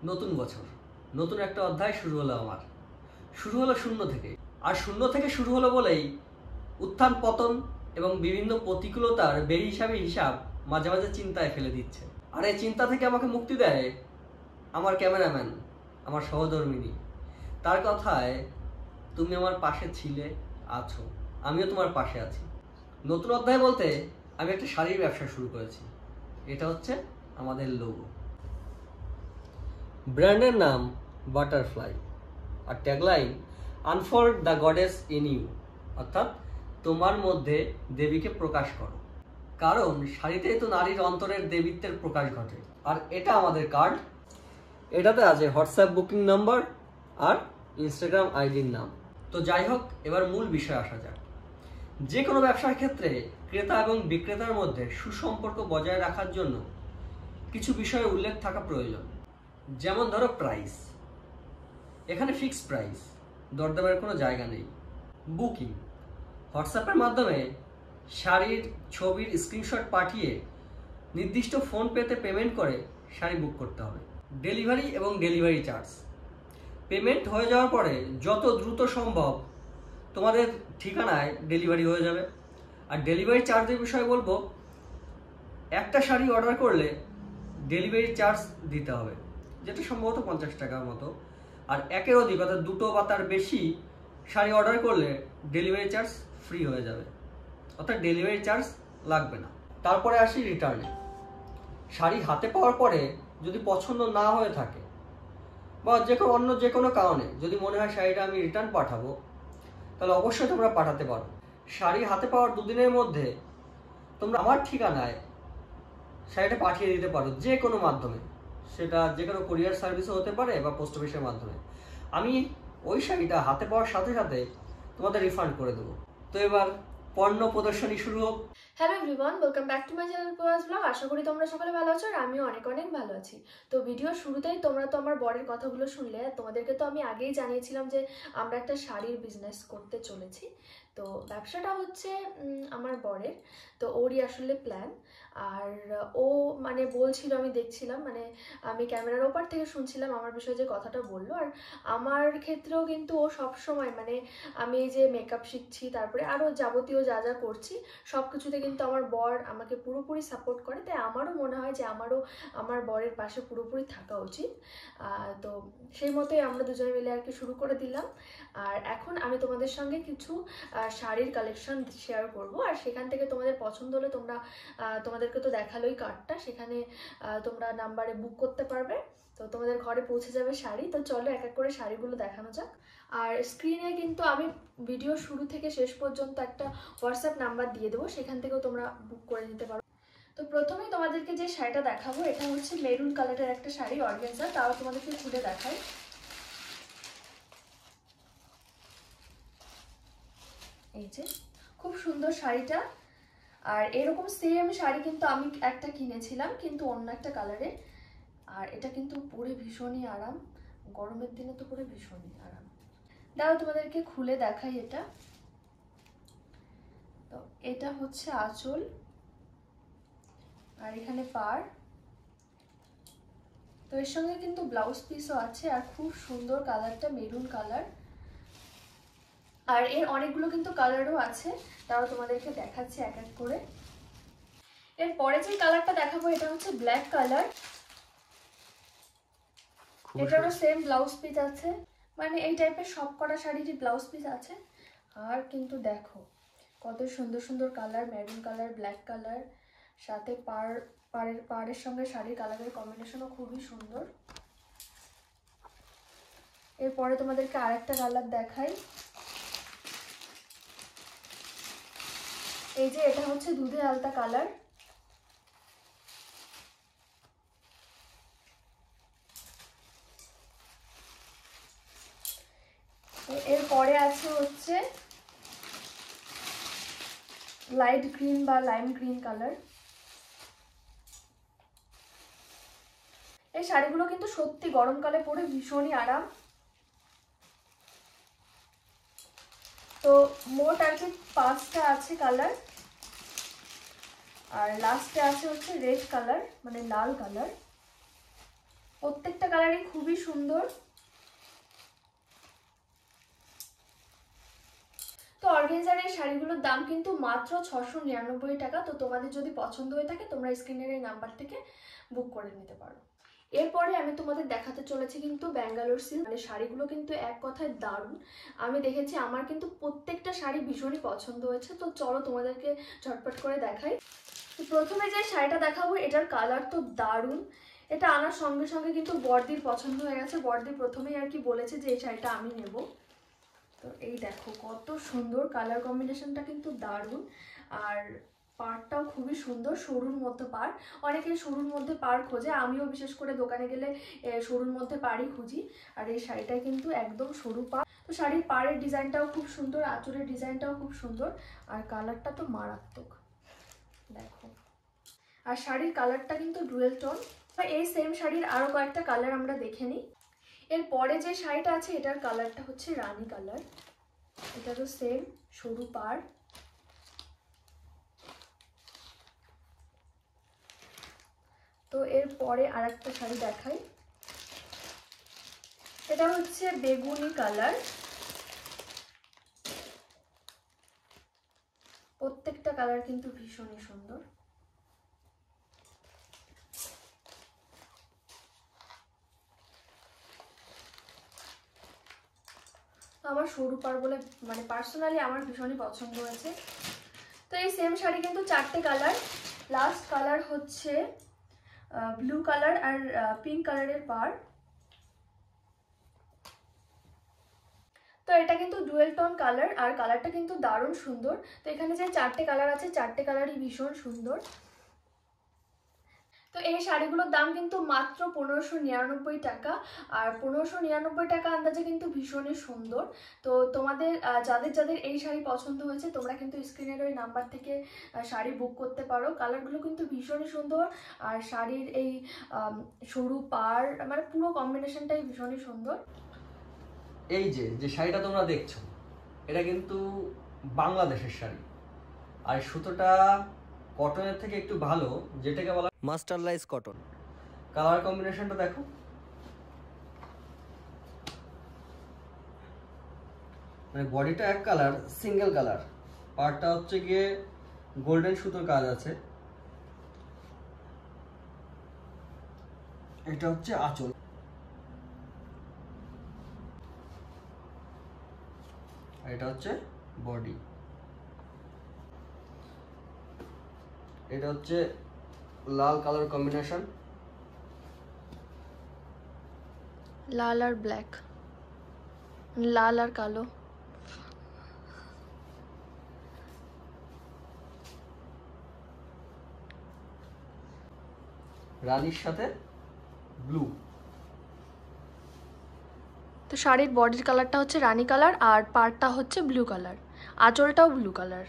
নতুন বছর, নতুন একটা অধ্যায় শুরু হলো আমার। শুরু হলো শূন্য থেকে, আর শূন্য থেকে শুরু হলো বলেই উত্থান পতন এবং বিভিন্ন প্রতিকূলতার বেহিসাবি হিসাব মাঝে মাঝে চিন্তায় ফেলে দিচ্ছে। আর এই চিন্তা থেকে আমাকে মুক্তি দেয় আমার ক্যামেরাম্যান, আমার সহধর্মিণী। তার কথায়, তুমি আমার পাশে ছিলে, আছো, আমিও তোমার পাশে আছি। নতুন অধ্যায় বলতে আমি একটা শাড়ির ব্যবসা শুরু করেছি। এটা হচ্ছে আমাদের লোগো। ব্র্যান্ডের নাম বাটারফ্লাই, আর tagline unfold the goddess in you, অর্থাৎ তোমার মধ্যে দেবীকে প্রকাশ করো। কারণ শাড়িতেই তো নারীর অন্তরের দেবীত্বের প্রকাশ ঘটে। আর এটা আমাদের কার্ড। এটাতে আছে হোয়াটসঅ্যাপ বুকিং নাম্বার আর ইনস্টাগ্রাম আইডির নাম। তো যাই হোক, এবার মূল বিষয়ে আসা যাক। যে কোনো ব্যবসার ক্ষেত্রে ক্রেতা এবং বিক্রেতার মধ্যে সুসম্পর্ক বজায় রাখার জন্য কিছু বিষয়ে উল্লেখ থাকা প্রয়োজন। যেমন ধরো প্রাইস, এখানে ফিক্সড প্রাইস, দরদামের কোনো জায়গা নেই। বুকিং, হোয়াটসঅ্যাপের মাধ্যমে শাড়ির ছবির স্ক্রিনশট পাঠিয়ে নির্দিষ্ট ফোন পেতে পেমেন্ট করে শাড়ি বুক করতে হবে। ডেলিভারি এবং ডেলিভারি চার্জ, পেমেন্ট হয়ে যাওয়ার পরে যত দ্রুত সম্ভব তোমাদের ঠিকানায় ডেলিভারি হয়ে যাবে। আর ডেলিভারি চার্জের বিষয়ে বলবো, একটা শাড়ি অর্ডার করলে ডেলিভারি চার্জ দিতে হবে, যেটা সম্ভবত 50 টাকার মতো। আর একের অধিক, অর্থাৎ দুটো বা তার বেশি শাড়ি অর্ডার করলে ডেলিভারি চার্জ ফ্রি হয়ে যাবে, অর্থাৎ ডেলিভারি চার্জ লাগবে না। তারপরে আসি রিটার্নে। শাড়ি হাতে পাওয়ার পরে যদি পছন্দ না হয়ে থাকে বা অন্য যে কোনো কারণে যদি মনে হয় শাড়িটা আমি রিটার্ন পাঠাবো, তাহলে অবশ্যই তোমরা পাঠাতে পারো। শাড়ি হাতে পাওয়ার দুদিনের মধ্যে তোমরা আমার ঠিকানায় শাড়িটা পাঠিয়ে দিতে পারো, যে কোনো মাধ্যমে। সেটা যে কোনো কুরিয়ার সার্ভিসও হতে পারে বা পোস্ট অফিসের মাধ্যমে। আমি ওই শাড়িটা হাতে পাওয়ার সাথে সাথে তোমাদের রিফান্ড করে দেবো। তো এবার পণ্য প্রদর্শনী শুরু হোক। Hello everyone, welcome back to my channel পোয়াজ ব্লগ। আশা করি তোমরা সকলে ভালো আছো আর আমিও অনেক অনেক ভালো আছি। তো ভিডিওর শুরুতেই তোমরা তো আমার বরের কথাগুলো শুনলে। তোমাদেরকে তো আমি আগেই জানিয়েছিলাম যে আমরা একটা শাড়ির বিজনেস করতে চলেছি। তো ব্যবসাটা হচ্ছে আমার বরের, তো ওরই আসলে প্ল্যান। আর ও মানে বলছিল, আমি দেখছিলাম, মানে আমি ক্যামেরার ওপার থেকে শুনছিলাম আমার বিষয়ে যে কথাটা বললো। আর আমার ক্ষেত্রেও কিন্তু ও সবসময়, মানে আমি এই যে মেকআপ শিখছি, তারপরে আরও যাবতীয় যা যা করছি সব কিছুতে কিন্তু আমার বর আমাকে পুরোপুরি সাপোর্ট করে। তাই আমারও মনে হয় যে আমারও আমার বরের পাশে পুরোপুরি থাকা উচিত। তো সেই মতোই আমরা দুজনে মিলে আর কি শুরু করে দিলাম। আর এখন আমি তোমাদের সঙ্গে কিছু শাড়ির কালেকশন শেয়ার করব। আর সেখান থেকে তোমাদের পছন্দ হলে তোমরা, তোমাদেরকে তো দেখালোই কার্ডটা, সেখানে তোমরা নাম্বারে বুক করতে পারবে। তো তোমাদের ঘরে পৌঁছে যাবে শাড়ি। তো চলো এক এক করে শাড়িগুলো দেখানো যাক। আর স্ক্রিনে কিন্তু আমি ভিডিও শুরু থেকে শেষ পর্যন্ত একটা হোয়াটসঅ্যাপ নাম্বার দিয়ে দেবো, সেখান থেকেও তোমরা বুক করে নিতে পারো। তো প্রথমেই তোমাদেরকে যে শাড়িটা দেখাবো, এটা হচ্ছে মেরুন কালারের একটা শাড়ি, অর্গানজা। তাও তোমাদেরকে খুলে দেখাই। এই যে খুব সুন্দর শাড়িটা। আর এরকম সেম শাড়ি কিন্তু আমি একটা কিনেছিলাম, কিন্তু অন্য একটা কালারে। আর এটা কিন্তু পরে ভীষণই আরাম, গরমের দিনে তো পরে ভীষণই আরাম। দাঁড়াও তোমাদেরকে খুলে দেখাই এটা। তো এটা হচ্ছে আঁচল, আর এখানে পাড়। তো এর সঙ্গে কিন্তু ব্লাউজ পিসও আছে। আর খুব সুন্দর কালারটা, মেরুন কালার। আর এর অনেকগুলো কিন্তু কালারও আছে, তাও তোমাদেরকে দেখাচ্ছি এক এক করে। এরপরে যে কালারটা দেখাবো, এটা হচ্ছে ব্ল্যাক কালার। এটারও সেম ব্লাউজ পিস আছে, মানে এই টাইপের সব কটা শাড়িরই ব্লাউজ পিস আছে। আর কিন্তু দেখো কত সুন্দর সুন্দর colour, maroon colour, black colour, সাথে পাড়ের সঙ্গে শাড়ির কালারের কম্বিনেশনও খুবই সুন্দর। এরপরে তোমাদেরকে আরেকটা কালার দেখাই। এই যে এটা হচ্ছে দুধে আলতা কালার। এরপরে আছে হচ্ছে লাইট গ্রিন বা লাইম গ্রিন কালার। এই শাড়িগুলো কিন্তু সত্যি গরমকালে পরে ভীষণই আরাম। তো মোট আর কি 5টা আছে কালার। আর লাস্টে আছে হচ্ছে রেড কালার, মানে লাল কালার। প্রত্যেকটা কালারই খুবই সুন্দর। তো অর্গানজার এই শাড়িগুলোর দাম কিন্তু মাত্র 699 টাকা। তো তোমাদের যদি পছন্দ হয়ে থাকে তোমরা স্ক্রিনের এই নাম্বার থেকে বুক করে নিতে পারো। এরপরে আমি তোমাদের দেখাতে চলেছি কিন্তু ব্যাঙ্গালোর সিল্ক। মানে শাড়িগুলো কিন্তু এক কথায় দারুণ। আমি দেখেছি, আমার কিন্তু প্রত্যেকটা শাড়ি ভীষণই পছন্দ হয়েছে। তো চলো তোমাদেরকে ঝটপট করে দেখাই। তো প্রথমে যে শাড়িটা দেখাবো এটার কালার তো দারুণ। এটা আনার সঙ্গে সঙ্গে কিন্তু বড়দির পছন্দ হয়ে গেছে। বড়দি প্রথমেই আর কি বলেছে যে এই শাড়িটা আমি নেব। তো এই দেখো কত সুন্দর কালার কম্বিনেশনটা, কিন্তু দারুণ। আর পাড়টাও খুবই সুন্দর, সরুর মধ্যে পাড়। অনেকে সরুর মধ্যে পাড় খোঁজে, আমিও বিশেষ করে দোকানে গেলে সরুর মধ্যে পাড়ই খুঁজি। আর এই শাড়িটা কিন্তু একদম সরু পাড়। তো শাড়ির পাড়ের ডিজাইনটাও খুব সুন্দর, আঁচলের ডিজাইনটাও খুব সুন্দর, আর কালারটা তো মারাত্মক দেখো। আর শাড়ির কালারটা কিন্তু ডুয়েল টোন। এই সেম শাড়ির আরো কয়েকটা কালার আমরা দেখে নিই। এরপরে যে শাড়িটা আছে এটার কালারটা হচ্ছে রানী কালার। এটা তো সেম সরু পাড়। তো এরপরে আর একটা শাড়ি দেখাই। এটা হচ্ছে বেগুনি কালার। প্রত্যেকটা কালার কিন্তু ভীষণই সুন্দর। আমার সরু পাড় বলে মানে পার্সোনালি আমার ভীষণই পছন্দ হয়েছে। তো এই সেম শাড়ি কিন্তু 4টে কালার। লাস্ট কালার হচ্ছে ব্লু কালার আর পিঙ্ক কালারের পাড়। তো এটা কিন্তু ডুয়েল টোন কালার, আর কালারটা কিন্তু দারুণ সুন্দর। তো এখানে যে 4টে কালার আছে 4টে কালারই ভীষণ সুন্দর। তো এই শাড়িগুলোর দাম কিন্তু মাত্র 1599 টাকা। আর 1599 টাকা আন্দাজে কিন্তু ভীষণই সুন্দর। তো তোমাদের যাদের যাদের এই শাড়ি পছন্দ হয়েছে তোমরা কিন্তু স্ক্রিনের ওই নাম্বার থেকে শাড়ি বুক করতে পারো। কালারগুলো কিন্তু ভীষণই সুন্দর, আর শাড়ির এই সরু পাড় মানে পুরো কম্বিনেশনটাই ভীষণই সুন্দর। এই যে যে শাড়িটা তোমরা দেখছো এটা কিন্তু বাংলাদেশের শাড়ি, আর সুতোটা কটনের থেকে একটু ভালো, যেটাকে বলা মাস্টারলাইজ কটন। কালার কম্বিনেশনটা দেখো, মানে বডিটা এক কালার, সিঙ্গেল কালার। পার্টটা হচ্ছে গিয়ে গোল্ডেন সুতোর কাজ আছে। এটা হচ্ছে আঁচল, আর এটা হচ্ছে বডি। এটা হচ্ছে লাল কালার কম্বিনেশন, লাল আর ব্ল্যাক, লাল আর কালো। রানীর সাথে ব্লু। তো শাড়ির বডির কালারটা হচ্ছে রানী কালার, আর পাড়টা হচ্ছে ব্লু কালার, আঁচলটাও ব্লু কালার।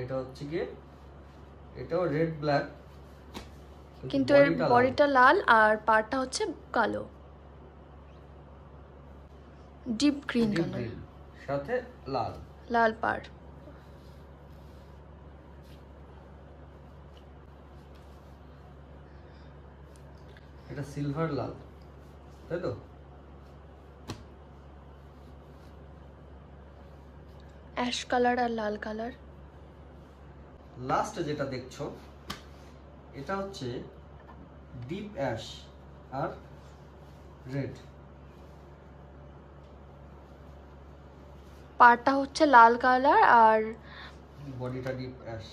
এটা হচ্ছে গিয়ে এটাও রেড ব্ল্যাক, কিন্তু এর বডিটা লাল আর পাড়টা হচ্ছে কালো, ডিপ গ্রিন কালার সাথে লাল, লাল পাড়। এটা সিলভার লাল, তাই তো? অ্যাশ কালার আর লাল কালার। লাস্ট যেটা দেখছো এটা হচ্ছে ডিপ অ্যাশ আর রেড। পাড়টা হচ্ছে লাল কালার আর বডিটা ডিপ অ্যাশ।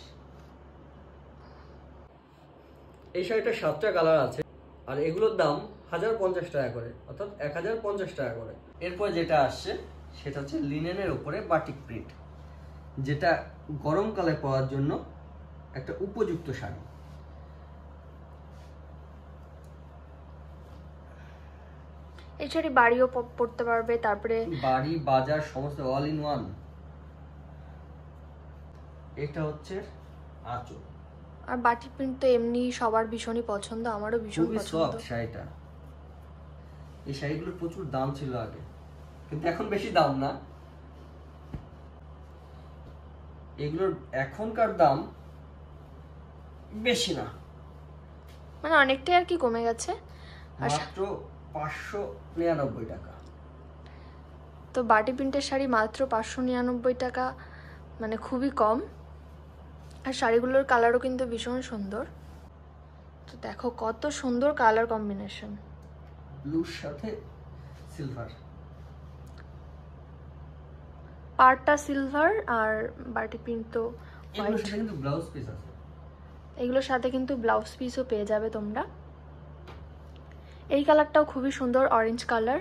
এই শাড়িটার 7টা কালার আছে, আর এগুলোর দাম 1050 টাকা করে, অর্থাৎ 1050 টাকা করে। এরপর যেটা আসছে সেটা হচ্ছে লিনেনের উপরে বাটিক প্রিন্ট, যেটা গরমকালে পরার জন্য একটা উপযুক্ত শাড়ি। এই শাড়ি বাড়িও পরতে পারবে, তারপরে বাড়ি বাজার সমস্ত অল ইন ওয়ান। এটা হচ্ছে আঁচল। আর বাটিক প্রিন্ট তো এমনি সবার ভীষণই পছন্দ, আমারও ভীষণ পছন্দ শাড়িটা। এই শাড়িগুলোর প্রচুর দাম ছিল আগে, কিন্তু এখন বেশি দাম না। এগুলোর এখনকার দাম বেশি না, মানে অনেকটাই আর কি কমে গেছে। মাত্র 599 টাকা। তো বাটি প্রিন্টের শাড়ি মাত্র 599 টাকা, মানে খুবই কম। আর শাড়িগুলোর কালারও কিন্তু ভীষণ সুন্দর। তো দেখো কত সুন্দর কালার কম্বিনেশন, ব্লুর সাথে সিলভার, পাড়টা সিলভার আর বাটি প্রিন্ট তো এগুলোর সাথে কিন্তু ব্লাউজ পিস আছে। এগুলোর সাথে কিন্তু ব্লাউজ পিসও পেয়ে যাবে তোমরা। এই কালারটাও খুবই সুন্দর, অরেঞ্জ কালার।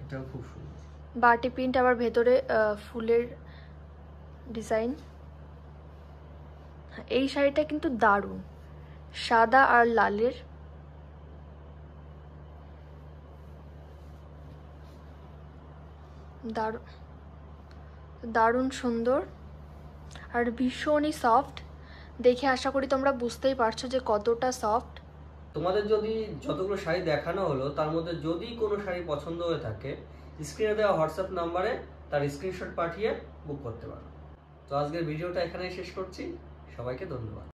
এটাও খুব সুন্দর, বাটি প্রিন্ট আবার ভেতরে ফুলের ডিজাইন। এই শাড়িটা কিন্তু দারুণ, সাদা আর লালের। দারুণ দারুণ সুন্দর আর ভীষণই সফট। দেখে আশা করি তোমরা বুঝতেই পারছো যে কতটা সফট। তোমাদের যদি যতগুলো শাড়ি দেখানো হলো তার মধ্যে যদি কোনো শাড়ি পছন্দ হয়ে থাকে, স্ক্রিনে দেওয়া হোয়াটসঅ্যাপ নাম্বারে তার স্ক্রিনশট পাঠিয়ে বুক করতে পারো। তো আজকের ভিডিওটা এখানেই শেষ করছি, সবাইকে ধন্যবাদ।